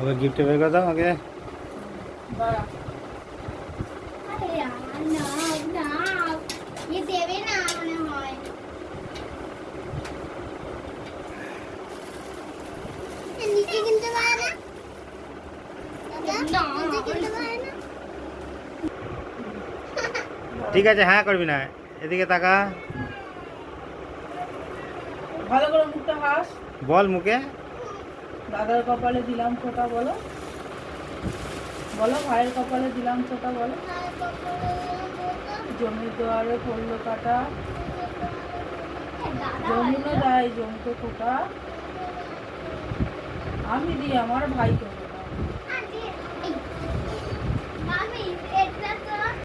ওকে gift বের করে দাও ওকে। ঠিক আছে, হ্যাঁ করবি না, এদিকে তাকা, ভালো করে মুখটা হাস। বল মুখে। দাদার কপালে দিলাম ফোঁটা বলো, বলো ভাইয়ের কপালে দিলাম ফোঁটা বলো। জমির দুয়ারে পড়লো কাটা, যমুনা দেয় জমকে ফোঁটা, আমি দিই আমার ভাইকে ফোঁটা।